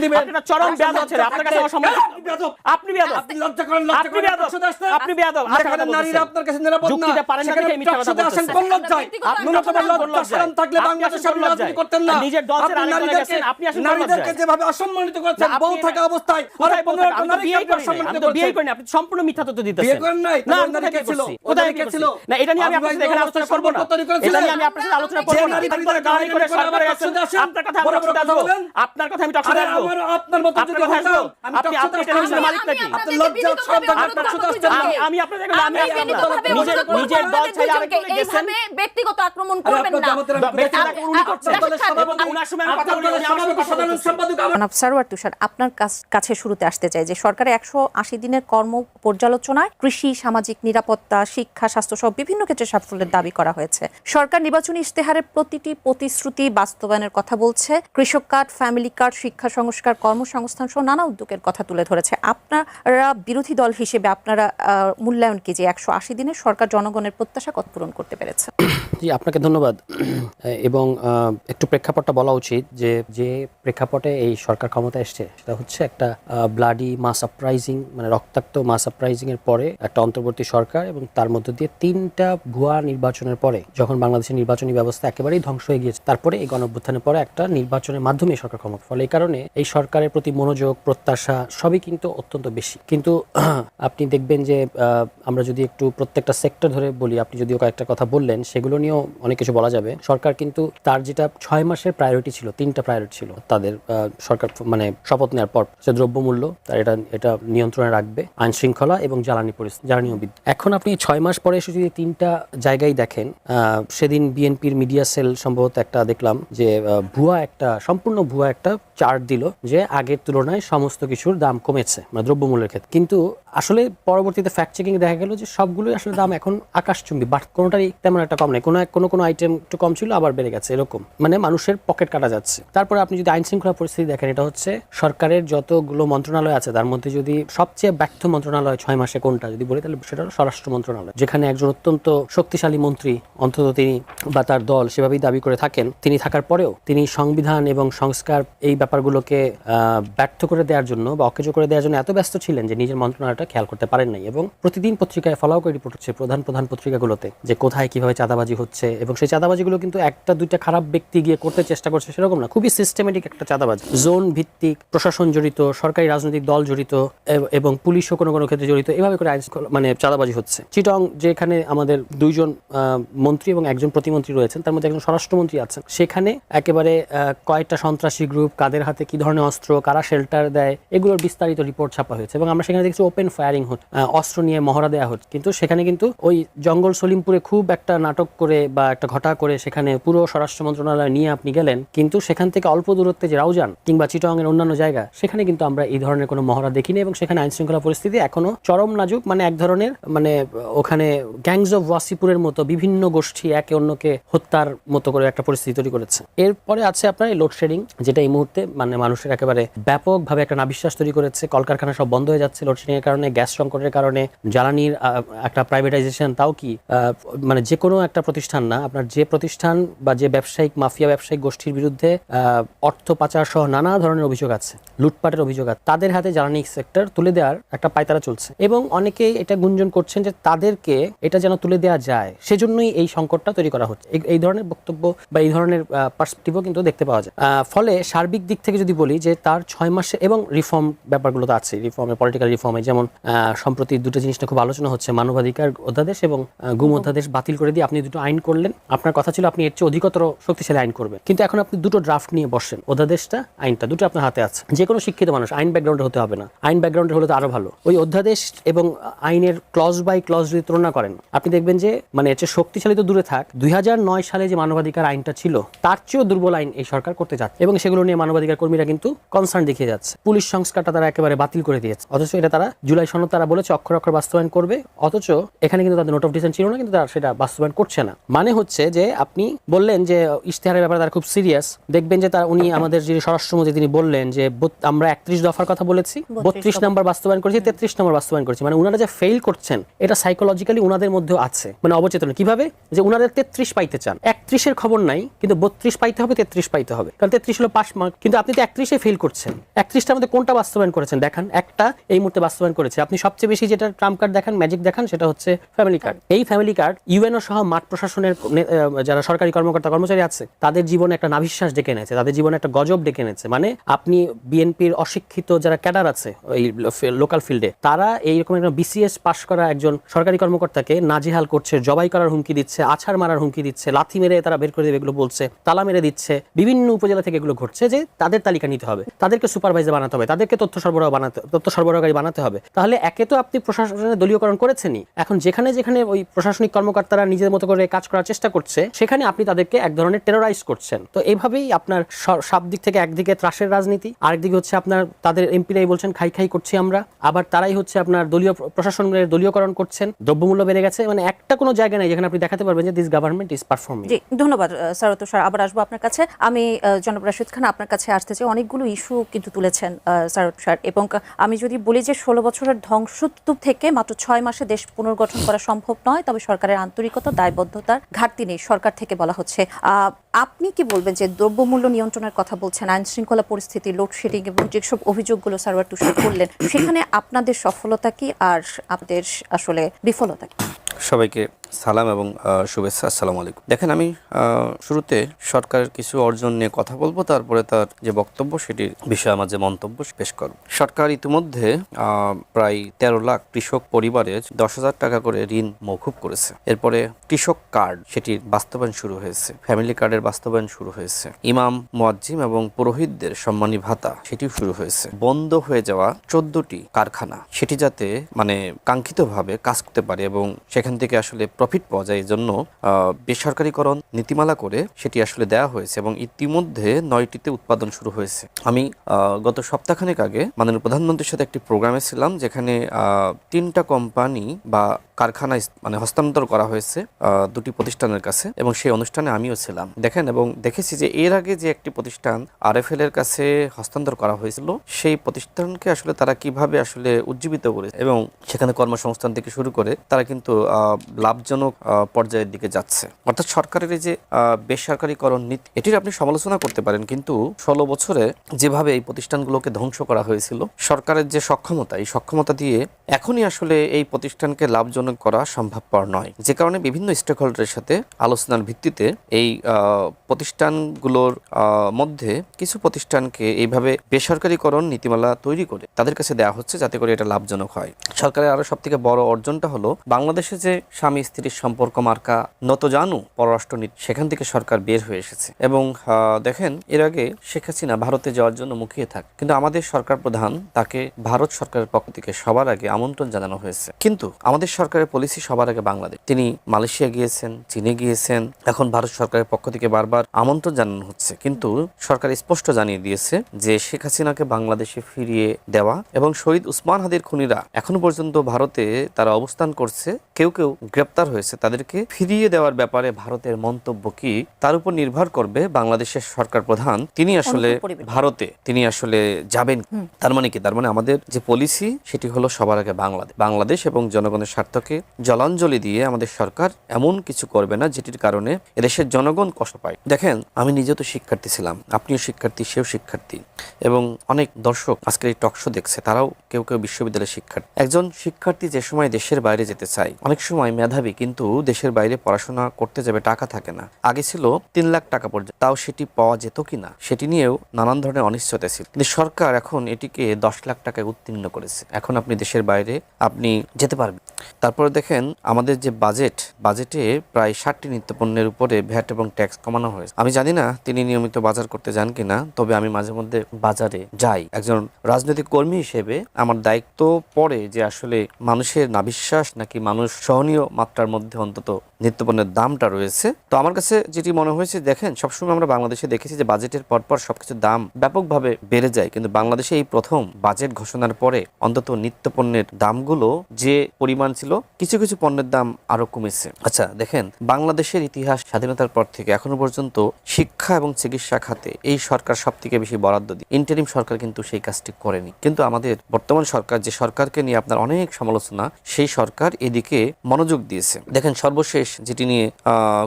দিবেন। আপনি চরম বেয়াদব ছেলে, আপনার কাছে অসম্মান। আপনি বেয়াদব, আপনি লজ্জা করেন, লজ্জা করেন টকশোতে আসতে? আপনি বেয়াদব। যেখানে নারীরা আপনার কাছে নিরাপদ না, যুক্তিতে পারেন না সেখানে দেখে মিথ্যা কথা টকশোতে আসেন বলতেছেন। কোন লজ্জায়? ন্যূনতম লজ্জা শরম থাকলে আপনি বাংলাদেশের আসেন রাজনীতি করতেন না। নিজের দল ছেড়ে আপনি আরেক দলে গেছেন, আপনি আসেন কোন নারীদেরকে লজ্জায়? যেভাবে অসম্মানিত করেছেন না, বউ আপনি থাকা অবস্থায়, কোথায় আরে বলতেন? 15 আমি তো নারীকে বিয়ে আপনি করিনি, অসম্মানিত আমি তো বিয়ে করেছেন। করিনি, আপনি সম্পূর্ণ মিথ্যা তথ্য দিতেছেন। বিয়ে করেন নাই? না, তবে আমি নারী কোথায় কে বিয়ে ছিল? করছি? ওদের কোথায় কে বিয়ে ছিল? করছি? না, এটা নিয়ে আমি আপনার সাথে এখানে আলোচনা করব না। তৈরি করেছিলেন? এটা নিয়ে আমি আপনার সাথে আলোচনা করব যে না। নারী আপনি তারা গালি করে সরকারে গেছেন, টকশোতে আসেন, আপনার কথা আমি বড় বড় টকশোতে কথা আসবো, বলেন। আপনার কথা আমি টকশোতে আরে আসবো, আপনার মতো আপনার যদি কথা আসবো, হতাম, আমি আপনি টকশোতে আসতাম টেলিভিশনের না। মালিক নাকি? আপনার লজ্জা শরম থাকলে টকশোতে আসতেন না। আমি আপনার জায়গায় আমি নিজের দল ছেড়ে আরেক দলে গেছেন। এইভাবে ব্যক্তিগত আক্রমণ আরে করবেন আপনার না। জামাতের আমি ব্যক্তিগত কোথায় উনি করছেন। আপনার সভাপতি, উনার সময় আমি কথা আপনার বলি, আমি আমার কথা সাধারণ বলতেছি। সম্পাদক আমার জনাব সারওয়ার তুষার, আপনার কাছে শুরুতে আসতে চাই যে সরকারের 180 দিনের কর্ম পর্যালোচনায় কৃষি, সামাজিক নিরাপত্তা, শিক্ষা, স্বাস্থ্য সহ বিভিন্ন ক্ষেত্রে সাফল্যের দাবি করা হয়েছে। সরকার নির্বাচনী ইশতেহারের প্রতিটি প্রতিশ্রুতি বাস্তবায়নের কথা বলছে। কৃষক কার্ড, ফ্যামিলি কার্ড, শিক্ষা সংস্কার, কর্মসংস্থান সহ নানা উদ্যোগের কথা তুলে ধরেছে। আপনারা বিরোধী দল হিসেবে আপনারা মূল্যায়ন কি যে 180 দিনে সরকার জনগণের প্রত্যাশা কত পূরণ করতে পেরেছে? জি, আপনাকে ধন্যবাদ। এবং একটু প্রেক্ষাপটটা বলা উচিত যে প্রেক্ষাপটে এই সরকার ক্ষমতা এসছে সেটা হচ্ছে একটা ব্লাডি মাস আপরাইজিং, মানে রক্তাক্ত মাস আপরাইজিং এর পরে একটা অন্তর্বর্তী সরকার, এবং তার মধ্য দিয়ে 3টা ভুয়া নির্বাচনের পরে যখন বাংলাদেশের নির্বাচনী ব্যবস্থা একেবারেই ধ্বংস হয়ে গিয়েছে, তারপরে এই গণঅভ্যুত্থানের পরে একটা নির্বাচনের মাধ্যমে এই সরকার ক্ষমতা। ফলে এই কারণে এই সরকারের প্রতি মনোযোগ, প্রত্যাশা সবই কিন্তু অত্যন্ত বেশি। কিন্তু আপনি দেখবেন যে আমরা যদি একটু প্রত্যেকটা সেক্টর ধরে বলি, আপনি যদিও কয়েকটা কথা বললেন, সেগুলো নিয়েও অনেক কিছু বলা যাবে। সরকার কিন্তু তার যেটা 6 মাসের প্রায়োরিটি ছিল, 3টা প্রায়োরিটি ছিল তাদের সরকার মানে শপথ নেওয়ার পর, সে দ্রব্যমূল্য তার এটা নিয়ন্ত্রণে রাখবে, আইন শৃঙ্খলা এবং জ্বালানি ও বিদ্যুৎ। এখন আপনি 6 মাস পরে এসে যদি 3টা জায়গায় দেখেন, সেদিন বিএনপির মিডিয়া সেল সম্ভবত একটা দেখলাম যে সম্পূর্ণ ভুয়া একটা চার্ট দিল যে আগের তুলনায় সমস্ত কিছুর দাম কমেছে, মানে দ্রব্যমূল্যের ক্ষেত্রে। কিন্তু আসলে পরবর্তীতে ফ্যাক্ট চেকিং দেখা গেল যে সবগুলোই আসলে দাম এখন আকাশচুম্বী, বাট কোনোটারই তেমন একটা কম নেই। কোনো আইটেম একটু কম ছিল, আবার বেড়ে গেছে, এরকম মানে মানুষের পকেট কাটা যাচ্ছে। তারপরে আপনি যদি আইন শৃঙ্খলা পরিস্থিতি দেখেন, এটা হচ্ছে সরকারের যতগুলো মন্ত্রণালয় আছে তার মধ্যে যদি সবচেয়ে ব্যর্থ মন্ত্রণালয় 6 মাসে কোনটা যদি বলি, তাহলে সেটা হলো স্বরাষ্ট্র মন্ত্রণালয়, যেখানে একজন অত্যন্ত শক্তিশালী মন্ত্রী, অন্তত তিনি বা তার দল সেভাবেই দাবি করে থাকেন, তিনি থাকার পরেও তিনি সংবিধান এবং সংস্কার এই ব্যাপারগুলোকে ব্যর্থ করে দেওয়ার জন্য বা অকেজো করে দেওয়ার জন্য এত ব্যস্ত ছিলেন যে নিজের মন্ত্রণালয়টা খেয়াল করতে পারেন নাই। এবং প্রতিদিন পত্রিকায় ফলাও করে রিপোর্ট হচ্ছে প্রধান পত্রিকাগুলোতে যে কোথায় কিভাবে চাঁদাবাজি হচ্ছে, এবং সেই চাঁদাবাজিগুলো কিন্তু একটা দুইটা খারাপ ব্যক্তি গিয়ে করতে চেষ্টা করছে সেরকম না, খুবই সিস্টেমেটিক একটা চাঁদাবাজি, জোন ভিত্তিক, প্রশাসন জড়িত, সরকারি রাজনৈতিক দল জড়িত এবং পুলিশও কোনো ক্ষেত্রে জড়িত, এভাবে করে মানে চাঁদাবাজি হচ্ছে। চিটং, যেখানে আমাদের 2জন মন্ত্রী এবং একজন প্রতিমন্ত্রী রয়েছেন, তার মধ্যে একজন স্বরাষ্ট্রমন্ত্রী আছেন, সেখানে একেবারে কয়েকটা সন্ত্রাসী গ্রুপ, কাদের হাতে কি ধরনের অস্ত্র, কারা শেল্টার দেয়, এগুলোর বিস্তারিত রিপোর্ট ছাপা হয়েছে। এবং আমরা সেখানে দেখছি ওপেন ফায়ারিং হচ্ছে, অস্ত্র নিয়ে মহড়া দেওয়া হচ্ছে। কিন্তু সেখানে কিন্তু ওই জঙ্গল সলিমপুরে খুব একটা নাটক করে বা একটা ঘটা করে সেখানে পুরো স্বরাষ্ট্র মন্ত্রণালয় নিয়ে আপনি গেলেন, কিন্তু সেখান থেকে অল্প দূরত্বে যে রাউজান কিংবা চিটং এর অন্যান্য জায়গা, সেখানে কিন্তু আমরা এই ধরনের কোনো মহড়া দেখিনি। এবং সেখানে আইন শৃঙ্খলা পরিস্থিতি এখনো চরম নাজুক, মানে এক ধরনের মানে ওখানে গ্যাংস অফ ওয়াসিপুরের মতো বিভিন্ন গোষ্ঠী একে অন্যকে হত্যার মতো করে একটা পরিস্থিতি তৈরি করেছে। এরপরে আছে আপনার এই লোডশেডিং, যেটা এই মুহূর্তে মানে মানুষের একেবারে ব্যাপকভাবে একটা নাবিশ্বাস তৈরি করেছে। কলকারখানা সব বন্ধ হয়ে যাচ্ছে লোডশেডিং এর কারণে, গ্যাস সংকটের কারণে, জ্বালানির একটা প্রাইভেটাইজেশন, তাও কি মানে যে কোনো একটা প্রতিষ্ঠান না, আপনার যে প্রতিষ্ঠান বা যে মাফিয়া ব্যবসায়িক গোষ্ঠীর বিরুদ্ধে অর্থ পাচার সহ নানা ধরনের অভিযোগ আছে, লুটপাটের অভিযোগ আছে, তাদের হাতে জ্বালানি সেক্টর তুলে দেওয়ার একটা পায়তারা চলছে। এবং অনেকেই এটা গুঞ্জন করছেন যে তাদেরকে এটা যেন তুলে দেওয়া যায়, সেজন্যই এই সংকটটা তৈরি করা হচ্ছে। এই ধরনের বক্তব্য বা এই ধরনের পার্সপেক্টিভও কিন্তু দেখতে পাওয়া যায়। ফলে সার্বিক দিক থেকে যদি বলি যে তার 6 মাসে, এবং রিফর্ম ব্যাপারগুলো তো আছে, রিফর্মে, পলিটিক্যাল রিফর্মে, যেমন সম্প্রতি দুটো জিনিসটা খুব আলোচনা হচ্ছে, মানবাধিকার অধ্যাদেশ এবং গুম অধ্যাদেশ বাতিল করে দিয়ে আপনি দুটো আইন করলেন। আপনার কথা ছিল আপনি এর চেয়ে অধিকতর শক্তিশালী আইন করবেন, কিন্তু এখন আপনি দুটো ড্রাফট নিয়ে বসেন, অধ্যাদেশটা, আইনটা, দুটো আপনার হাতে আছে। যে কোনো শিক্ষিত মানুষ আইন ব্যাকগ্রাউন্ডে হতে হবে না, আইন ব্যাকগ্রাউন্ডে হলে তো আরো ভালো। ওই অধ্যাদেশ এবং আইনের ক্লজ বাই ক্লজ যদি তুলনা করেন, আপনি দেখবেন যে মানে এর চেয়ে শক্তিশালী তো দূরে থাক, 2009 সালে যে মানবাধিকার আইনটা ছিল তার চেয়েও দুর্বল আইন এই সরকার করতে যাচ্ছে, এবং সেগুলো নিয়ে মানবাধিকার কর্মীরা কিন্তু কনসার্ন দেখিয়ে যাচ্ছে। পুলিশ সংস্কারটা তারা একেবারে একেবারে বাতিল করে দিয়েছে, অথচ এটা তারা জুলাই সনদ তারা বলেছে অক্ষর অক্ষর বাস্তবায়ন করবে, অথচ এখানে কিন্তু তাদের নোট অফ ডিসেন্ট ছিল না, কিন্তু তারা সেটা বাস্তবায়ন করছে না। মানে হচ্ছে যে আপনি বললেন যে ইশতেহারের ব্যাপারে তারা খুব সিরিয়াস, দেখবেন যে তারা উনি আমাদের যিনি স্বরাষ্ট্রমন্ত্রী তিনি বললেন যে আমরা 31 দফার কথা বলেছি, 32 নম্বর বাস্তবায়ন করেছি, 33 নম্বর বাস্তবায়ন করেছি। মানে উনারা যে ফেল করছেন এটা সাইকোলজিক্যালি উনাদের মধ্যেও আছে, মানে অবচেতন কিভাবে যে উনাদের 33 পাইতে চান, 31-এর খবর নাই কিন্তু 32 পাইতে হবে, 33 পাইতে হবে, কারণ 33 হলো পাস মার্ক, কিন্তু আপনি তো 31-এ ফেল করছেন। 31টার মধ্যে কোনটা বাস্তবায়ন করেছেন দেখান, একটা এই মুহূর্তে বাস্তবায়ন করেছে। আপনি সবচেয়ে বেশি যেটা ট্রাম্প কার্ড দেখান, ম্যাজিক দেখান, সেটা হচ্ছে ফ্যামিলি কার্ড। এই ফ্যামিলি কার্ড ইউএনও সহ মাঠ প্রশাসনের যারা সরকারি কর্মকর্তা কর্মচারী আছে তাদের জীবনে একটা নাভিশ্বাস ডেকে এনেছে, তাদের জীবনে একটা গজব ডেকে এনেছে। মানে আপনি বিএনপির অশিক্ষিত যারা ক্যাডার আছে এই লোকাল ফিল্ডে, তারা এইরকম একটা বিসিএস পাস করা একজন সরকারি কর্মকর্তাকে নাজেহাল করছে, জবাই করার হুমকি দিচ্ছে, আছাড় মারার হুমকি দিচ্ছে, লাথি মেরে তারা বের করে দেবে এগুলো বলছে, তালা মেরে দিচ্ছে। বিভিন্ন উপজেলা থেকে এগুলো ঘটছে যে তাদের তালিকা নিতে হবে, তাদেরকে সুপারভাইজার বানাতে হবে, তাদেরকে তথ্য সরবরাহকারী বানাতে হবে। তাহলে একে তো আপনি প্রশাসনের দলীয়করণ করেছেনই, এখন যেখানে যেখানে ওই প্রশাসনিক কর্মকর্তারা নিজের মতো করে কাজ করার চেষ্টা করছে সেখানে আপনি তাদেরকে এক ধরনের টেরোরাইজ করছেন। তো এইভাবেই আপনার সব দিক থেকে একদিকে ত্রাসের রাজনীতি, আরেকদিকে হচ্ছে আপনার তাদের এমপিরাই বলছেন খাই খাই করছি আমরা, আবার তারাই হচ্ছে আপনার দলীয় প্রশাসনের দলীয়করণ করছেন, দ্রব্যমূল্য বেড়ে গেছে। মানে একটা কোনো জায়গা নেই যেখানে আপনি দেখাতে পারবেন যে দিস গভর্নমেন্ট ইজ পারফর্মিং। জি, ধন্যবাদ স্যার। তুষার, আবার আসবো আপনার কাছে। আমি জনাব রাশিদ খান আপনার কাছে আসতে চাই। অনেকগুলো ইস্যু কিন্তু তুলেছেন স্যার তুষার, এবং আমি যদি বলি যে 16 বছরের ধ্বংসস্তূপ থেকে মাত্র 6 মাসে দেশ পুনর্গঠন করা সম্ভব নয়, তবে সরকারের আন্তরিকতা দায়বদ্ধতার ঘাটতি নেই সরকার থেকে বলা হচ্ছে। আপনি কি বলবেন যে দ্রব্যমূল্য নিয়ন্ত্রণের কথা বলছেন, আইন শৃঙ্খলা পরিস্থিতি, লোডশেডিং এবং যেসব অভিযোগগুলো স্যার তুষার করলেন, সেখানে আপনাদের সফলতা কি আর আপনাদের আসলে বিফলতা কি? সবাইকে সালাম এবং শুভেচ্ছা। আসসালামু আলাইকুম। দেখেন, আমি শুরুতে সরকারের কিছু অর্জন নিয়ে কথা বলবো, তারপরে তার যে বক্তব্য সেটির বিষয়ে আমার যে মন্তব্য পেশ করব। সরকার ইতিমধ্যে প্রায় 13 লাখ কৃষক পরিবারের 10,000 টাকা করে ঋণ মওকুফ করেছে। এরপরে কৃষক কার্ড সেটির বাস্তবায়ন শুরু হয়েছে, ফ্যামিলি কার্ডের বাস্তবায়ন শুরু হয়েছে, ইমাম, মুয়াজ্জিম এবং পুরোহিতদের সম্মানী ভাতা সেটিও শুরু হয়েছে। বন্ধ হয়ে যাওয়া 14টি কারখানা সেটি যাতে মানে কাঙ্ক্ষিতভাবে কাজ করতে পারে এবং সেখান থেকে আসলে প্রফিট পাওয়া যায়, এই জন্য বেসরকারীকরণ নীতিমালা করে সেটি আসলে দেওয়া হয়েছে এবং ইতিমধ্যে 9টিতে উৎপাদন শুরু হয়েছে। আমি গত সপ্তাহখানেক আগে মাননীয় প্রধানমন্ত্রীর সাথে একটি প্রোগ্রামে ছিলাম, যেখানে 3টা কোম্পানি বা কারখানা মানে হস্তান্তর করা হয়েছে 2টি প্রতিষ্ঠানের কাছে, এবং সেই অনুষ্ঠানে আমিও ছিলাম। দেখেন, এবং দেখেছি যে এর আগে যে একটি প্রতিষ্ঠান RFL এর কাছে হস্তান্তর করা হয়েছিল, সেই প্রতিষ্ঠানকে আসলে তারা কিভাবে আসলে উজ্জীবিত করেছে এবং সেখানে কর্মসংস্থান থেকে শুরু করে তারা কিন্তু লাভজনক পর্যায়ের দিকে যাচ্ছে। অর্থাৎ সরকারের এই যে বেসরকারীকরণ নীতি, এটির আপনি সমালোচনা করতে পারেন, কিন্তু 16 বছরে যেভাবে এই প্রতিষ্ঠানগুলোকে ধ্বংস করা হয়েছিল, সরকারের যে সক্ষমতা, এই সক্ষমতা দিয়ে এখনই আসলে এই প্রতিষ্ঠানকে লাভজনক করা সম্ভবপর নয়। যে কারণে বিভিন্ন স্টেক হোল্ডারের সাথে আলোচনার ভিত্তিতে এই প্রতিষ্ঠানগুলোর মধ্যে কিছু প্রতিষ্ঠানকে এইভাবে বেসরকারীকরণ নীতিমালা তৈরি করে তাদের কাছে দেওয়া হচ্ছে, যাতে করে এটা লাভজনক হয়। সরকারের আরো সবথেকে বড় অর্জনটা হলো বাংলাদেশে যে স্বামী স্ত্রীর সম্পর্ক মার্কা নতজানু পররাষ্ট্রনীতি, সেখান থেকে সরকার বের হয়ে এসেছে। এবং দেখেন, এর আগে শেখ হাসিনা ভারতে যাওয়ার জন্য মুখিয়ে থাকে, কিন্তু আমাদের সরকার প্রধান তাকে ভারত সরকারের পক্ষ থেকে সবার আগে আমন্ত্রণ জানানো হয়েছে। কিন্তু আমাদের সরকারের পলিসি সবার আগে বাংলাদেশ। তিনি মালয়েশিয়া গিয়েছেন, চীনে গিয়েছেন, এখন ভারত সরকারের পক্ষ থেকে বারবার আমন্ত্রণ জানানো হচ্ছে, কিন্তু সরকার স্পষ্ট জানিয়ে দিয়েছে যে শেখ হাসিনাকে বাংলাদেশে ফিরিয়ে দেওয়া এবং শহীদ উসমান হাদির খুনিরা এখনো পর্যন্ত ভারতে তারা অবস্থান করছে, কেউ কেউ গ্রেপ্তার হয়েছে, তাদেরকে ফিরিয়ে দেওয়ার ব্যাপারে ভারতের মন্তব্য কি, তার উপর নির্ভর করবে বাংলাদেশের সরকার প্রধান তিনি আসলে ভারতে তিনি আসলে যাবেন। তার মানে কি? তার মানে আমাদের যে পলিসি সেটি হলো সবার আগে বাংলাদেশ এবং জনগণের স্বার্থকে জলাঞ্জলি দিয়ে আমাদের সরকার এমন কিছু করবে না যেটির কারণে এদেশের জনগণ কষ্ট পায়। দেখেন, আমি নিজেও তো শিক্ষার্থী ছিলাম, আপনিও শিক্ষার্থী, সেও শিক্ষার্থী, এবং অনেক দর্শক আজকের এই টকশো দেখছে, তারাও কেউ কেউ বিশ্ববিদ্যালয়ের শিক্ষার্থী। একজন শিক্ষার্থী যে সময় দেশের বাইরে যেতে চায়, অনেক সময় মেধাবী, কিন্তু দেশের বাইরে পড়াশোনা করতে যাবে, টাকা থাকে না। আগে ছিল 3 লাখ টাকা পর্যন্ত, তাও সেটি পাওয়া যেত কিনা সেটি নিয়েও নানান ধরনের অনিশ্চয়তা ছিল, কিন্তু সরকার এখন এটিকে 10 লাখ টাকায় উত্তীর্ণ করেছে। এখন আপনি দেশের বাইরে আপনি যেতে পারবেন। তারপরে দেখেন, আমাদের যে বাজেটে প্রায় 60টি নিত্যপণ্যের উপরে ভ্যাট এবং ট্যাক্স কমানো হয়েছে। আমি জানি না তিনি নিয়মিত বাজার করতে যান কিনা, তবে আমি মাঝে মধ্যে বাজারে যাই। একজন রাজনৈতিক কর্মী হিসেবে আমার দায়িত্ব পড়ে যে আসলে মানুষের নাবিশ্বাস নাকি মানুষ সহনীয় মাত্রার মধ্যে অন্তত নিত্যপণ্যের দামটা রয়েছে। তো আমার কাছে যেটি মনে হয়েছে, দেখেন সবসময় আমরা বাংলাদেশে দেখেছি যে বাজেটের পরপর সবকিছু দাম ব্যাপকভাবে বেড়ে যায়, কিন্তু বাংলাদেশে এই প্রথম বাজেট ঘোষণার পরে অন্তত নিত্যপণ্যের দামগুলো যে পরিমাণ ছিল, কিছু কিছু পণ্যের দাম আরো কমেছে। আচ্ছা দেখেন, বাংলাদেশের ইতিহাস স্বাধীনতার পর থেকে এখনো পর্যন্ত শিক্ষা এবং চিকিৎসা খাতে এই সরকার সব থেকে বেশি বরাদ্দ দিয়ে, ইন্টারিম সরকার কিন্তু সেই কাজটি করেনি। কিন্তু আমাদের বর্তমান সরকার, যে সরকারকে নিয়ে আপনার অনেক সমালোচনা, সেই সরকার এদিকে মনোযোগ দিয়েছে। দেখেন সর্বশেষ যেটি নিয়ে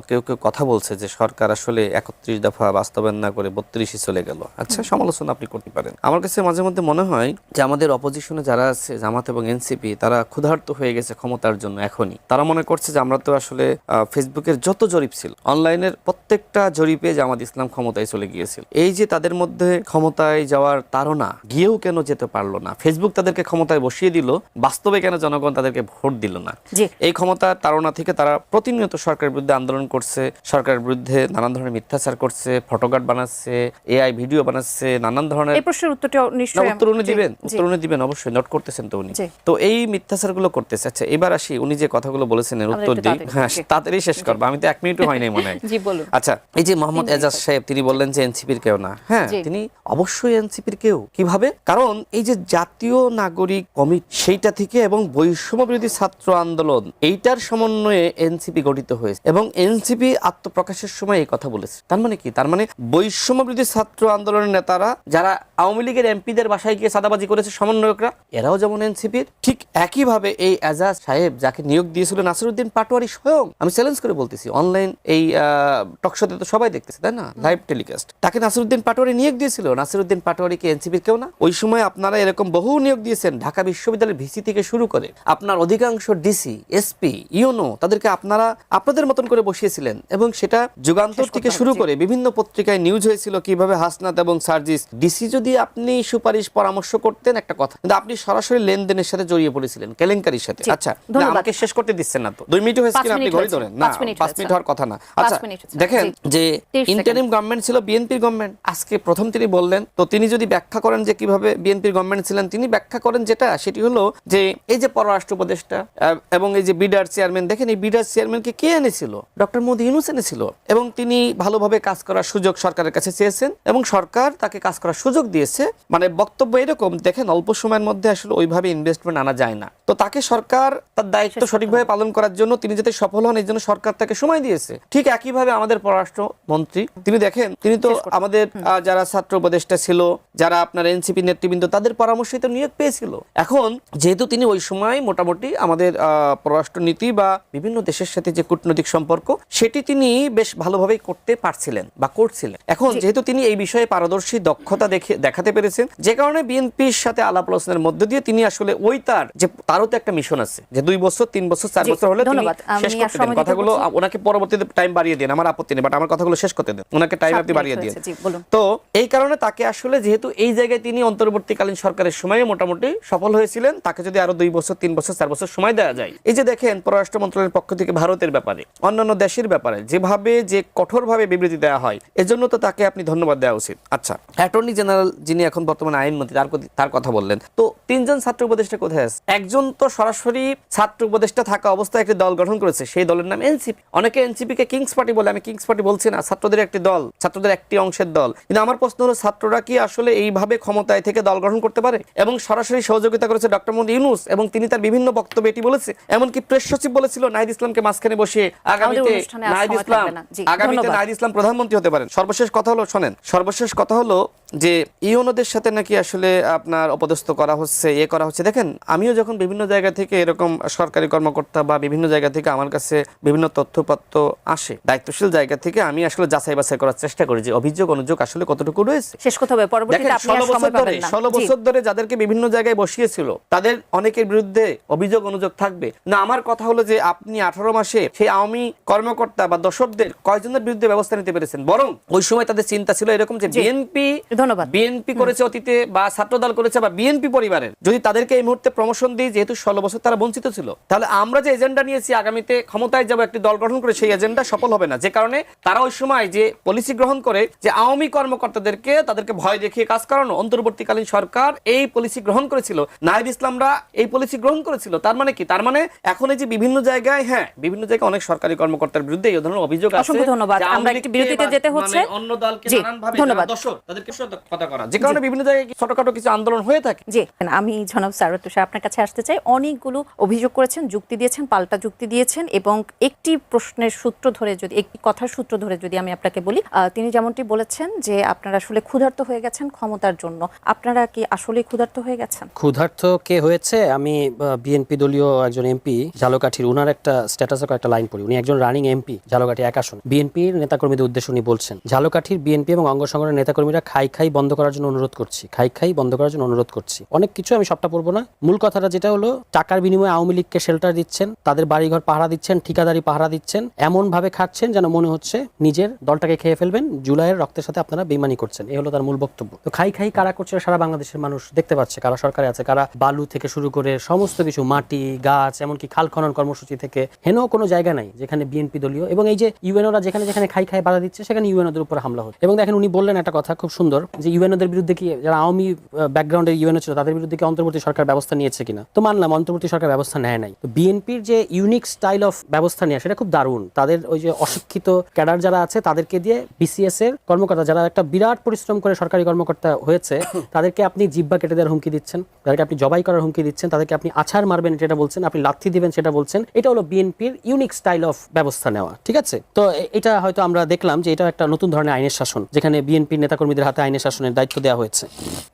কেউ কেউ কথা বলছে যে সরকার আসলে 31 দফা বাস্তবায়ন না করে 32 চলে গেল। আচ্ছা, সমালোচনা আপনি করতে পারেন। আমার কাছে মাঝে মধ্যে মনে হয় যে আমাদের অপোজিশনে যারা আছে, জামাত এবং এনসিপি, তারা ক্ষুধার্ত হয়ে গেছে ক্ষমতার জন্য। এখনই তারা মনে করছে যে আমরা তো আসলে ফেসবুকের যত জরিপ ছিল, অনলাইনের প্রত্যেকটা জরিপে জামাত ইসলাম ক্ষমতায় চলে গিয়েছিল। এই যে তাদের মধ্যে ক্ষমতায় যাওয়ার তাড়না, গিয়েও কেন যেতে পারলো না, ফেসবুক তাদেরকে ক্ষমতায় বসিয়ে দিল, বাস্তবে কেন জনগণ তাদেরকে ভোট দিল না, এই ক্ষমতার তাড়না থেকে তারা প্রতিনিয়ত সরকারের বিরুদ্ধে আন্দোলন করছে, সরকারের বিরুদ্ধে নানান ধরনের মিথ্যাচার করছে, ফটোকার্ড বানাচ্ছে, এআই ভিডিও বানাচ্ছে, নানান ধরনের। এই প্রশ্নের উত্তরটা নিশ্চয়ই উত্তর উনি দিবেন অবশ্যই, নোট করতেছেন তো উনি। তো এই মিথ্যাচার গুলো করতেছে। আচ্ছা, এবার আসি উনি যে কথাগুলো বলেছেন এর উত্তর দিই। হ্যাঁ, তাড়াতাড়ি শেষ করবো, আমি তো 1 মিনিটও হয় নাই মনে হয়। আচ্ছা, এই যে মোহাম্মদ এজাজ সাহেব, তিনি বললেন যে এনসিপির কেউ না। হ্যাঁ, তিনি অবশ্যই এনসিপির কেউ। কিভাবে? কারণ এই যে জাতীয় নাগরিক কমিটি, সেইটা থেকে এবং বৈষম্য বিরোধী ছাত্র আন্দোলন, এইটার সমন্বয়ে এনসিপি গঠিত হয়েছে এবং এনসিপি আত্মপ্রকাশের সময় এই কথা বলেছে। তার মানে কি? তার মানে বৈষম্য বিরোধী ছাত্র আন্দোলনের নেতারা, যারা আওয়ামী লীগের এমপিদের বাসায় গিয়ে চাঁদাবাজি করেছে সমন্বয়করা, এরাও যেমন এনসিপির, ঠিক একইভাবে এই এজাজ সাহেব যাকে নিয়োগ দিয়েছিল নাসিরউদ্দিন পাটোয়ারি স্বয়ং, আমি চ্যালেঞ্জ করে বলতেছি, অনলাইন এই টকশোতে তো সবাই দেখতেছে, তাই না, লাইভ টেলিকাস্ট, তাকে নাসিরউদ্দিন পাটোয়ারি নিয়োগ দিয়েছিল। নাসিরউদ্দিন পাটোয়ারি কি এনসিপির কেউ না? ওই সময় আপনারা এরকম বহু নিয়োগ দিয়েছেন, ঢাকা বিশ্ববিদ্যালয়ের ভিসি থেকে শুরু করে আপনার অধিকাংশ ডিসি, এসপি, ইউনো, তাদেরকে আপনারা আপনাদের মতন করে বসিয়েছিলেন এবং সেটা যুগান্তর থেকে শুরু করে বিভিন্ন পত্রিকায় নিউজ হয়েছিল কিভাবে হাসনাত এবং সার্জিস, ডিসি যদি আপনি সুপারিশ পরামর্শ করতেন একটা কথা, কিন্তু আপনি সরাসরি লেনদেনের সাথে জড়িয়ে পড়েছিলেন, কেলেঙ্কারির সাথে। আচ্ছা, আমাকে শেষ করতে দিচ্ছেন না তো, 2 মিনিট হয়েছে কিনা আপনি ঘড়ি ধরেন না, 5 মিনিট হওয়ার কথা না। আচ্ছা দেখেন, যে ইন্টারিম গভর্নমেন্ট ছিল বিএনপির গভর্নমেন্ট, আজকে প্রথম তিনি বললেন, তো তিনি যদি ব্যাখ্যা করেন যে কিভাবে বিএনপির গভর্নমেন্ট ছিলেন, তিনি ব্যাখ্যা করেন যেটা, সেটি হলো যে এই যে পররাষ্ট্র উপদেষ্টা এবং এই যে বিডার চেয়ারম্যান, দেখেন এই বিডার চেয়ারম্যানকে কে এনেছিল? ডক্টর মোহাম্মদ ইউনূস এনেছিল এবং তিনি ভালোভাবে কাজ করার সুযোগ সরকারের কাছে চেয়েছেন এবং সরকার তাকে কাজ করার সুযোগ দিয়েছে। মানে বক্তব্য এরকম, দেখেন অল্প সময়ের মধ্যে আসলে ওইভাবে ইনভেস্টমেন্ট আনা যায় না, তো তাকে সরকার তার দায়িত্ব সঠিকভাবে পালন করার জন্য তিনি যাতে সফল হন, এই জন্য সরকার তাকে সময় দিয়েছে। ঠিক একইভাবে আমাদের পররাষ্ট্র মন্ত্রী, তিনি দেখেন, তিনি তো আমাদের যারা ছাত্র উপদেষ্টা ছিল, যারা আপনার এনসিপি নেতৃবৃন্দ, তাদের পরামর্শই তো নিয়োগ পেয়েছিল। এখন যেহেতু তিনি ওই সময় মোটামুটি আমাদের পররাষ্ট্র নীতি বা বিভিন্ন দেশের সাথে যে কূটনৈতিক সম্পর্ক, সেটি তিনি বেশ ভালোভাবেই করতে পারছিলেন বা করছিলেন। এখন যেহেতু তিনি এই বিষয়ে পারদর্শী দক্ষতা দেখাতে পেরেছেন, যে কারণে বিএনপির সাথে আলাপ আলোচনার মধ্যে দিয়ে তিনি আসলে ওই তারও তো একটা মিশন আছে যে 2 বছর 3 বছর 4 বছর হলে তিনি শেষ করতে দেন কথাগুলো, ওনাকে পরবর্তীতে টাইম বাড়িয়ে দেন, আমার আপত্তি নেই, বাট আমার কথাগুলো শেষ করতে দেন, ওনাকে টাইম আপনি বাড়িয়ে দেন। তো এই কারণে তাকে আসলে, যেহেতু এই জায়গায় তিনি অন্তর্বর্তীকালীন সরকারের সময়ে মোটামুটি সফল হয়েছিলেন, তাকে যদি আরো 2 বছর 3 বছর 4 বছর সময় দেওয়া যায়, এই যে দেখেন পররাষ্ট্র মন্ত্রণালয়ের পক্ষ থেকে ভারতের ব্যাপারে, অন্যান্য দেশের ব্যাপারে যেভাবে যে কঠোরভাবে বিবৃতি দেওয়া হয়, এজন্য তো তাকে আপনি ধন্যবাদ দেওয়া উচিত। আচ্ছা, অ্যাটর্নি জেনারেল যিনি এখন বর্তমানে আইনমন্ত্রী, তার কথা বললেন, তো 3 জন ছাত্র উপদেষ্টা কোথায় আছে? একজন তো সরাসরি ছাত্র উপদেষ্টা থাকা অবস্থায় একটি দল গঠন করেছে, সেই দলের নাম এনসিপি। অনেকে এনসিপি কে কিংস পার্টি বলে, আমি কিংস পার্টি বলছি না, ছাত্রদের একটি দল, ছাত্রদের একটি অংশের দল। কিন্তু আমার প্রশ্ন হলো, ছাত্ররা কি আসলে এইভাবে ক্ষমতায় থেকে দল গঠন করতে পারে? এবং সরাসরি সহযোগিতা করেছে ডক্টর মোহাম্মদ ইউনূস, এবং তিনি তার বিভিন্ন বক্তব্যে এটি বলেছে। এমনকি প্রেস সচিব বলেছিল নাহিদ ইসলামকে মাঝখানে বসিয়ে আগামীতে নাহিদ ইসলাম প্রধানমন্ত্রী হতে পারেন। সর্বশেষ কথা হলো, শোনেন, সর্বশেষ কথা হলো যে ইউনোদের সাথে নাকি আসলে আপনার অপদস্থ করা হচ্ছে, করা হচ্ছে। দেখেন, আমিও যখন বিভিন্ন জায়গা থেকে এরকম সরকারি কর্মকর্তা বা বিভিন্ন জায়গা থেকে আমার কাছে বিভিন্ন তথ্যপত্র আসে, দায়িত্বশীল জায়গা থেকে আমি আসলে যাচাই বাছাই করার চেষ্টা করি যে অভিযোগ অনুযোগ আসলে কতটুকু রয়েছে। শেষ কথা হবে, পরবর্তীতে আপনি আর সময় পাবেন না। 16 বছর ধরে যাদেরকে বিভিন্ন জায়গায় বসিয়েছিল, তাদের অনেকের বিরুদ্ধে অভিযোগ অনুযোগ থাকবে না। আমার কথা হলো যে আপনি 18 মাসে সেই আওয়ামী কর্মকর্তা বা দর্শকদের কয়জনের বিরুদ্ধে ব্যবস্থা নিতে পেরেছেন? বরং ওই সময় তাদের চিন্তা ছিল এরকম যে বিএনপি করেছে অতীতে বা ছাত্রদল করেছে বা বিএনপি পরিবারের, যদি তাদেরকে এই মুহূর্তে প্রমোশন দিই, যেহেতু 16 বছর তারা বঞ্চিত ছিল, তাহলে আমরা যে এজেন্ডা নিয়েছি আগামীতে ক্ষমতায় যাব একটি দল গঠন করে, সেই এজেন্ডা সফল হবে না। যে কারণে তারা ওই সময় যে পলিসি গ্রহণ করে যে আওয়ামী কর্মকর্তাদেরকে তাদেরকে ভয় দেখিয়ে কাজ করানো, অন্তর্বর্তীকালীন সরকার এই পলিসি গ্রহণ করেছিল, নাহিদ ইসলামরা এই পলিসি গ্রহণ করেছিল। তার মানে কি? তার মানে এখন এই যে বিভিন্ন জায়গায়, হ্যাঁ, বিভিন্ন বিভিন্ন জায়গায় অনেক সরকারি কর্মকর্তার বিরুদ্ধে এই ধরনের অভিযোগ আছে। অসংখ্য ধন্যবাদ। যে আওয়ামী আমরা একটি লীগকে বিরতিতে বা যেতে হচ্ছে। মানে অন্য দলকে জি, নানানভাবে ধন্যবাদ। যারা দর্শক তাদেরকে কথা করা, যে কারণে বিভিন্ন জায়গায় ছোটখাটো কিছু আন্দোলন হয়ে থাকে। জি, আমি জনাব সারোয়ার তুষার আপনার কাছে আসতে চাই। অনেকগুলো অভিযোগ করেছেন, যুক্তি দিয়েছেন, পাল্টা যুক্তি দিয়েছেন, এবং একটি প্রশ্নের সূত্র ধরে যদি, একটি কথার সূত্র ধরে যদি আমি আপনাকে বলি, তিনি যেমনটি বলেছেন যে আপনারা আসলে ক্ষুধার্ত হয়ে গেছেন ক্ষমতার জন্য। আপনারা কি আসলে ক্ষুধার্ত হয়ে গেছেন? ক্ষুধার্ত কে হয়েছে? আমি বিএনপি দলীয় একজন এমপি ঝালকাঠির, উনার একটা স্ট্যাটাসে একটা লাইন পড়ি। উনি একজন রানিং এমপি ঝালকাঠি এক আসন। বিএনপির নেতাকর্মীদের উদ্দেশ্যে উনি বলছেন, ঝালকাঠির বিএনপি এবং অঙ্গ সংগঠনের নেতাকর্মীরা খাই বন্ধ করার জন্য অনুরোধ করছি, খাই বন্ধ করার জন্য অনুরোধ করছি। অনেক কিছু, আমি সবটা পড়বো না। মূল কথাটা যেটা হলো, টাকার বিনিময়ে আওয়ামী লীগকে শেল্টার দিচ্ছেন, তাদের বাড়িঘর পাহারা দিচ্ছেন, ঠিকাদারি পাহারা দিচ্ছেন, এমন ভাবে খাচ্ছেন যেন মনে হচ্ছে নিজের দলটাকে খেয়ে ফেলবেন। জুলাইয়ের রক্তের সাথে আপনারা বেইমানি করছেন, এই হলো তার মূল বক্তব্য। তো খাই কারা করছে সারা বাংলাদেশের মানুষ দেখতে পাচ্ছে, কারা সরকারে আছে, কারা বালু থেকে শুরু করে সমস্ত কিছু, মাটি, গাছ, এমনকি খাল খনন কর্মসূচি থেকে হেন কোনো জায়গা নাই যেখানে বিএনপি দলীয়, এবং এই যে ইউএনওরা যেখানে যেখানে খাই বাধা দিচ্ছে সেখানে ইউএনওদের উপর হামলা হচ্ছে। এবং দেখেন, উনি বললেন একটা কথা খুব সুন্দর, যে ইউএনওদের বিরুদ্ধে কি, যারা আওয়ামী ব্যাকগ্রাউন্ডের ইউএনও ছিল তাদের বিরুদ্ধে কি অন্তর্বর্তী সরকার ব্যবস্থা নিয়েছে কিনা? তো মানলাম অন্তর্বর্তী সরকার ব্যবস্থা নেয় নাই। তো বিএনপির যে ইউনিক স্টাইল অফ ব্যবস্থা নেওয়া, সেটা খুব দারুণ। তাদের ওই যে অশিক্ষিত ক্যাডার যারা আছে তাদেরকে দিয়ে বিসিএস এর কর্মকর্তা, যারা একটা বিরাট পরিশ্রম করে সরকারি কর্মকর্তা হয়েছে, তাদেরকে আপনি জিব্বা কেটে দেওয়ার হুমকি দিচ্ছেন, তাদেরকে আপনি জবাই করার হুমকি দিচ্ছেন, তাদেরকে আপনি আছাড় মারবেন যেটা বলছেন, আপনি লাথি দিবেন সেটা বলছেন। এটা হলো বিএনপির ইউনিক স্টাইল অফ ব্যবস্থা নেওয়া, ঠিক আছে? তো এটা হয়তো আমরা দেখলাম যে এটা একটা নতুন ধরনের আইনের শাসন, যেখানে বিএনপির নেতাকর্মীদের হাতে আইনের শাসনের দায়িত্ব দেওয়া হয়েছে।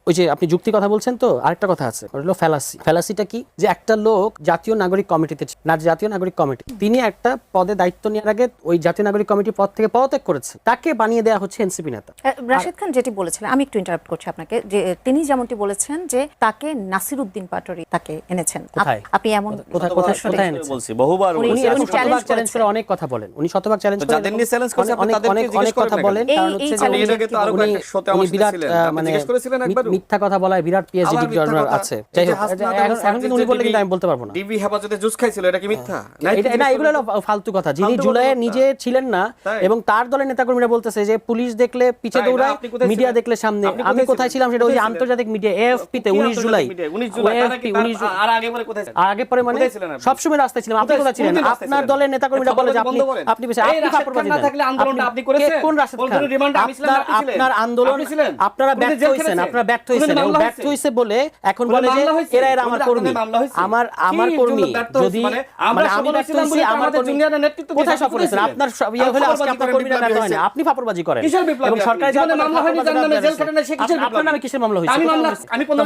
ওই যে আপনি যুক্তি কথা বলছেন, তো আরেকটা কথা আছে, ওটা হলো ফ্যালাসি। ফ্যালাসিটা কি? যে একটা লোক জাতীয় নাগরিক কমিটিতে, জাতীয় নাগরিক কমিটি, তিনি একটা পদে দায়িত্ব নেওয়ার আগে ওই জাতীয় নাগরিক কমিটির পদ থেকে পদত্যাগ করেছে, তাকে বানিয়ে দেওয়া হচ্ছে এনসিপি নেতা। রাশেদ খান যেটি বলেছিলেন, আমি একটু ইন্টারাপ্ট করছি আপনাকে, যে তিনি যেমনটি বলেছেন যে তাকে নাসির উদ্দিন পাটোয়ারি তাকে এনেছেন। কোথায়? আপনি এমন কোথায় এনেছেন? বলছি বহুবার, উনি শতভাগ চ্যালেঞ্জ করে অনেক কথা বলেন, উনি শতভাগ চ্যালেঞ্জ করে, যাদের নিয়ে চ্যালেঞ্জ করছে আপনি তাদেরকে অনেক জিজ্ঞেস কথা করেন বলেন। কারণ হচ্ছে যে উনি বিরাট মানে মিথ্যা কথা বলায় বিরাট পিএইচডি ডিগ্রি অনার আছে। যাই হোক, এখন কিন্তু উনি বললে কিন্তু আমি বলতে পারবো না। ডিবি হেফাজতে জুস খাইছিল, এটা কি মিথ্যা? না, এগুলো হলো ফালতু কথা। যিনি জুলাইয়ে নিজে ছিলেন না এবং তার দলের নেতাকর্মীরা বলতেছে যে পুলিশ দেখলে পিছে দৌড়ায়, মিডিয়া দেখলে সামনে। আমি কোথায় ছিলাম সেটা ওই আন্তর্জাতিক মিডিয়া এএফপি তে 19 জুলাই। আর আগে পরে কোথায় ছিলেন? আগে পরে মানে সবসময় রাস্তায় ছিলাম। আপনি কোথায় ছিলেন? আপনার দলের নেতাকর্মীরা বলে যে আপনি বেশি, আপনি ফাপড়বাজি না থাকলে আন্দোলনটা আপনি করেছেন। কোন রাশেদ খান? আপনার আন্দোলন, আপনারা ব্যর্থ হইছেন, আপনারা ব্যর্থ হইছেন। ব্যর্থ হইছে বলে এখন বলে যে এরা আমার কর্মী, আমার কর্মী। যদি মানে আমি ব্যর্থ হইছি, আমার কর্মী কোথায় সফল হয়েছেন? আপনার ইয়ে হলে আজকে আপনার কর্মীরা ব্যর্থ হয় না, আপনি ফাপড়বাজি করেন। এবং সরকারি মামলা হয়নি, জানেন না, জেল খাটেন না, সে কিসের আপনার নামে কিসের মামলা হইছে? আমি কোন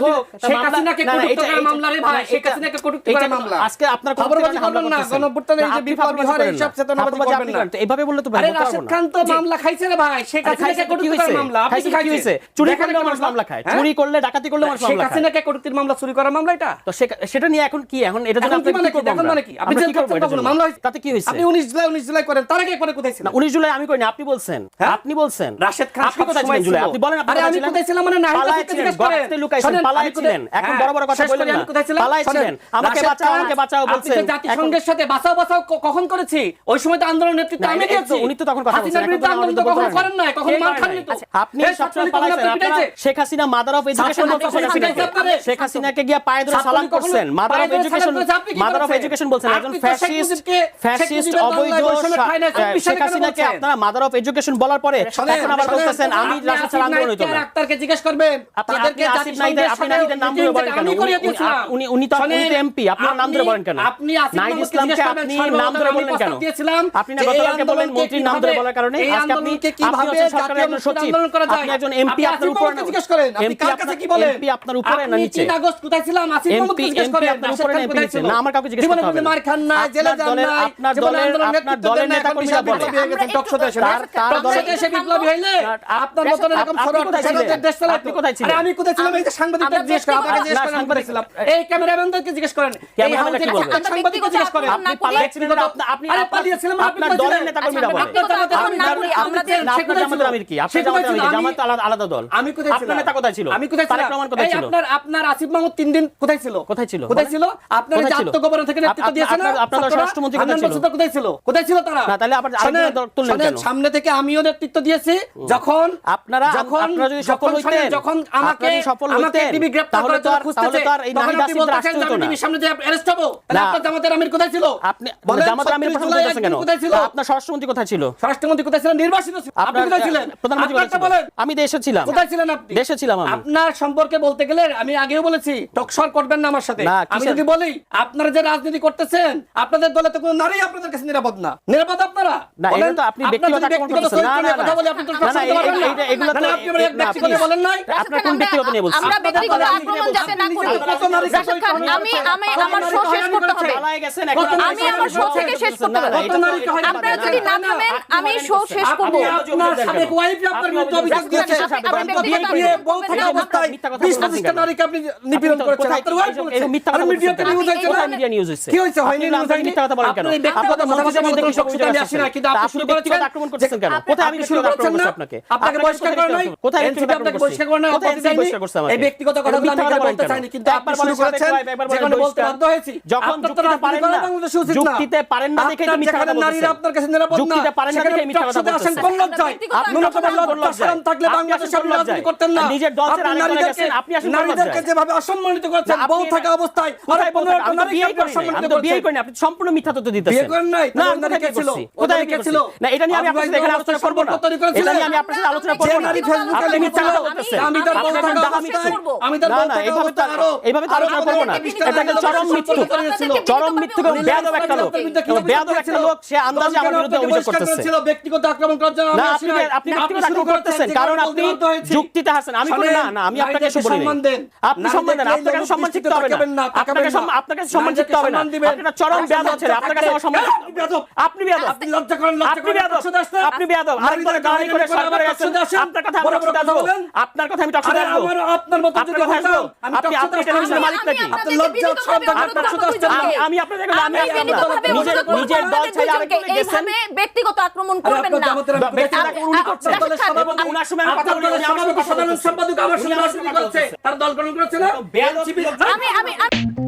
শেখ হাসিনাকে কটুক্তির মামলা রে ভাই, শেখ হাসিনাকে কটুক্তির মামলা। আজকে আপনার ফাপড়বাজি করবেন না, গণঅভ্যুত্থানে এই যে বিপ্লব বিহার এই সব চেতনাবাজি করবেন না। এইভাবে বললে তো ভাই বলতে পারবো না। রাশেদ খান তো মামলা খাইছে রে ভাই, শেখ হাসিনাকে কটুক্তির মামলা। আপনি কি খাইছে? চুরি করলে মানুষ মামলা খায়, চুরি করলে ডাকাতি করলে মানুষ মামলা খায়। শেখ হাসিনাকে কটুক্তির মামলা, চুরি করার মামলা এটা তো। সেটা নিয়ে এখন কি, এখন এটা জন্য আপনি কি করবেন? এখন মানে কি আপনি জেল খাটছেন, মামলা হইছে, তাতে কি হইছে? আপনি 19 জুলাই করেন, তার আগে পরে কোথায় ছিলেন? 19 জুলাই আমি কইনি, আপনি বলছেন। আপনি বলছেন রাশেদ খান আপনি কোথায় ছিলেন জুলাই? আপনি বলেন আপনি কোথায় ছিলেন? মানে না পালাইছিলেন। এখন বড় বড় কথা বলেন না, পালাইছিলেন। আমাকে বাঁচাও বলছেন। জাতিসংঘের সাথে বাঁচাও কখন করেছি? ওই সময় তো আন্দোলন নেতৃত্ব আমি দিয়েছি। উনি তো তখন কথা বলছেন, এখন আন্দোলন তো কখন করেন না, কখন মার খাননি তো। আপনি সবসময় পালাইছেন। আপনারা Sheikh Hasina mother of education বলছেন, শেখ হাসিনাকে গিয়ে পায়ে ধরে সালাম করছেন। মাদার অফ এডুকেশন বলছেন। একজন ফ্যাসিস্ট অবৈধ শেখ হাসিনাকে আপনারা মাদার অফ এডুকেশন বলার পরে এখন আবার বলতেছেন আমি রাশেদ স্যার আন্দোলন হইতো না। ডাক্তারকে জিজ্ঞেস করবেন, তাদেরকে আসিফ নাহিদের নাম ধরে বলেন কেন? উনি তো এমপি, আপনার নাম ধরে বলেন কেন? আপনি নাহিদ ইসলামকে আপনি নাম ধরে বললেন কেন? আপনি না গতকালকে বলেন মন্ত্রীর নাম ধরে বলার কারণে আজকে আপনি কিভাবে সরকারের একজন সচিব, আপনি একজন এমপি, আপনার উপরে না জিজ্ঞেস করেন, আপনি কার কাছে কি বলেন? এমপি আপনার উপরে না নিচে? আপনি আগস্ট কোথায় ছিলাম? আসিফ মাহমুদকে জিজ্ঞেস করেন, আপনার উপরে না এমপি নিচে? না, আমার কাউকে জিজ্ঞেস করতে হবে না। মার খান না, জেলে যান না, আপনার দলের নেতা কর্মীরা বলে টকশোতে এসে তার দলে এসে বিপ্লবী হইলে আপনার মতন এরকম ফরওয়ার্ড দেশ চালাতে। আপনি কোথায় ছিলেন? আমি কোথায় ছিলাম? এই যে সাংবাদিকদের জিজ্ঞেস করেন, আপনাকে জিজ্ঞেস করেন, সাংবাদিক ছিলাম। এই ক্যামেরাম্যানদেরকে জিজ্ঞেস করেন, এই হাউজের সাংবাদিককে জিজ্ঞেস করেন। আপনি পালাইছিলেন, আপনি আরে পালিয়েছিলাম, আপনার দলের নেতা কর্মীরা বলে। আপনার জামাতের আমির কি? আপনি জামাতের আমির, জামাত আলাদা দল। আমি কোথায় ছিলাম? আপনার নেতা কোথায় ছিল? আমি কোথায় ছিলাম? তারেক রহমান কোথায় ছিল? আপনার আসিফ মাহমুদ 3 দিন কোথায় ছিল? কোথায় ছিল? কোথায় ছিল? আপনার যে আত্মগোপন থেকে নেতৃত্ব দিয়েছেন না, আপনার রাষ্ট্রমন্ত্রী কোথায় ছিল? কোথায় ছিল? কোথায় ছিল তারা? না, তাহলে আবার আরেকজন দল তুললেন কেন? সামনে থেকে আমিও নেতৃত্ব দিয়েছি। যখন আপনারা যদি সফল হইতেন, যখন আমাকে টিভি গ্রেফতার করার জন্য খুঁজতেছে, তাহলে তো আর এই নাহিদ আসিফ রাষ্ট্র হতো না। টিভির সামনে যে অ্যারেস্ট হবো, তাহলে আপনার জামাতের আমির কোথায় ছিল? আপনি বলেন, জামাতের আমির 37 প্রশ্ন জুলাই করতেছেন কেন? একদিন কোথায় ছিল? আপনার স্বরাষ্ট্রমন্ত্রী কোথায় ছিল? স্বরাষ্ট্রমন্ত্রী কোথায় ছিলেন? নির্বাচিত ছিল। আপনি কোথায় ছিলেন? প্রধানমন্ত্রী কোথায় আপনারটা ছিলেন? বলেন। আমি দেশে ছিলাম। কোথায় ছিলেন আপনি? দেশে ছিলাম আমি। আপনার সম্পর্কে বলতে গেলে আমি আগেও বলেছি টকশর করবেন না আমার সাথে। না, আমি কিসের- যদি বলি আপনারা যে রাজনীতি করতেছেন আপনাদের দলে তো কোনো নারী আপনাদের কাছে নিরাপদ না। নিরাপদ আপনারা? না, বলেন, এটা তো আপনি আপনার ব্যক্তিগত যদি আক্রমণ ব্যক্তিগত করতেছেন। না, চরিত্র নিয়ে না, কথা না। বলি আপনি তো না, টকশর না, করতে পারবেন না। এগুলো তো- না, আপনি আমার না, ব্যক্তিগত please। বলেন নাই? আপনার কোন ব্যক্তিগত নিয়ে বলছেন? আমরা ব্যক্তিগত আপনি আক্রমণ যাতে না করি। কত নারী রাশেদ খান, আমি আমার শো শেষ করতে হবে। পালায় গেছেন, কত এখন নারী আমি আমার শো থেকে শেষ করতে হবে। কত নারী কয় না? আপনারা যদি না থামেন আমি শো শেষ করব। আপনি আপনার সাবেক ওয়াইফ আপনার বিরুদ্ধে অভিযোগ দিয়েছে। আপনি বিয়ে করে বউ থাকা অবস্থায় 20-25টা নারীকে আপনি নিপীড়ন করেছেন। আপনার ওয়াইফ বলেছে। মিথ্যা কথা আর মিডিয়াতে বলছেন। নিউজ হয়েছে না? কোথায় মিডিয়া নিউজ হয়েছে? কি হয়েছে? হয়নি আপনি নিউজ রাজনীতি হয়নি? মিথ্যা কথা বলেন কেন? আপনি ব্যক্তিগত আপনার কথা বলতে মন্ত্রী বলতে সমিতির আমি আসি না, কিন্তু আপনি শুরু ব্যক্তিগত করেছেন। আক্রমণ করতেছেন কেন? কোথায় আমি শুরু ব্যক্তিগত আক্রমণ করেছেন না? করছি আপনাকে? আপনাকে বহিষ্কার করা নাই? কোথায় NCP ব্যক্তিগত আপনাকে আক্রমণ বহিষ্কার করা নাই? কোথায় আপত্তি NCP জানি? বহিষ্কার করছে আমাকে? এই ব্যক্তিগত কথাগুলো আমি মিথ্যা কথা বলতে বলেন চাইনি, কেন? কিন্তু আপনি একবার শুরু বলেন সাবেক করেছেন, ওয়াইফ, একবার বলেন যেখানে বলতে বহিষ্কার। বাধ্য হয়েছি। যখন আপনার তো যুক্তিতে রাজনীতি পারেন করা না, বাংলাদেশে উচিত না। যুক্তিতে পারেন না দেখেই তো আপনার মিথ্যা কথা যেখানে নারীরা বলতেছেন। আপনার কাছে নিরাপদ না, যুক্তিতে পারেন না সেখানে দেখেই মিথ্যা কথা টকশোতে আসেন বলতেছেন। কোন লজ্জায়? আপনি ন্যূনতম লজ্জা শরম থাকলে আপনি বাংলাদেশে আসেন আপনি কোন রাজনীতি লজ্জায়? করতেন না। নিজের দল ছেড়ে আপনি আরেক দলে নারীদেরকে গেছেন, আপনি আসেন কোন নারীদেরকে লজ্জায়? যেভাবে অসম্মানিত করেছেন, আপনি- বউ থাকা অবস্থায় কোথায় আরো বলতে 15টা আমি তো নারীকে বিয়েই আপনি করি নাই, অসম্মানিত আমি তো বিয়েই করছেন। করি নাই, আপনি সম্পূর্ণ মিথ্যা তথ্য দিতেছেন। বিয়ে করেন নাই? না, তাহলে আমি নারী কোথায় কে ছিল? করছি? ওদের কোথায় কে বিয়ে ছিল? করছি? না, এটা নিয়ে আমি আপনার সাথে এখানে আলোচনা করব না। তৈরি করেছিলেন? এটা নিয়ে আমি আপনার সাথে আলোচনা করব যে না। নারী ফেসবুকে আপনি মিথ্যা কথা লিখেছিল, বলতেছেন। আমি তার বউ আপনি থাকা একটা অবস্থায়, দামি আমি তার না, বউ না, থাকা এইভাবে তো অবস্থায় আরো- এইভাবে তো আরো আলোচনা করব না। আমাদের এটা একটা চরম মৃত্যু। চরম মৃত্যু এবং বেয়াদব একটা লোক। বেয়াদব একটা লোক, সে আন্দাজে আমার বিরুদ্ধে অভিযোগ করতেছে। ব্যক্তিগত আক্রমণ করার জন্য আমি না, আসি নাই। আপনি ব্যক্তিগত আক্রমণ করতেছেন কারণ আপনি যুক্তিতে হাসেন। আমি বলি না, না, আমি আপনাকে এসে বলি সম্মান নাই। দেন। আপনি সম্মান দেন, আপনার কাছে সম্মান শিখতে হবে না। আপনার কাছে সম্মান শিখতে হবে না। আপনি একটা চরম বেয়াদব ছেলে, আপনার কাছে আমার সম্মান শিখতে হবে না। আপনি বেয়াদব। আপনি লজ্জা করেন, লজ্জা আপনি করেন, বেয়াদব। টকশোতে আসতে? আপনি বেয়াদব। আরেকবার গালি করে সরকারে গেছেন। আপনার কথা আমি টকশোতে আসবো। আপনার কথা আমি টকশোতে আরে আসবো। আমার আপনার মতো যদি আপনার কথা হতাম, আসবো। আমি আপনি টকশোতে টেলিভিশনের আসতাম। মালিক নাকি? আপনার লজ্জা সব আমি আপনার জায়গায় আমি নিজের দল ছেড়ে আরেকজনে গেছেন। এইভাবে ব্যক্তিগত আক্রমণ আরে করবেন আপনার না। জামাতের আমি ব্যক্তিগত দেখেছি। আক্রমণ উনি করছেন। আপনার দলের সভাপতি, উনার সময় আমি কথা বলি, আপনার উনি আমার সভাপতি, সাথে কথা সাধারণ বলতেছেন। সম্পাদক আমার উনি সঙ্গে আমার রাজনীতি সাথে কথা করছে। বলতেছেন। তার দল গঠন করেছে না? বেয়াদব NCP আমি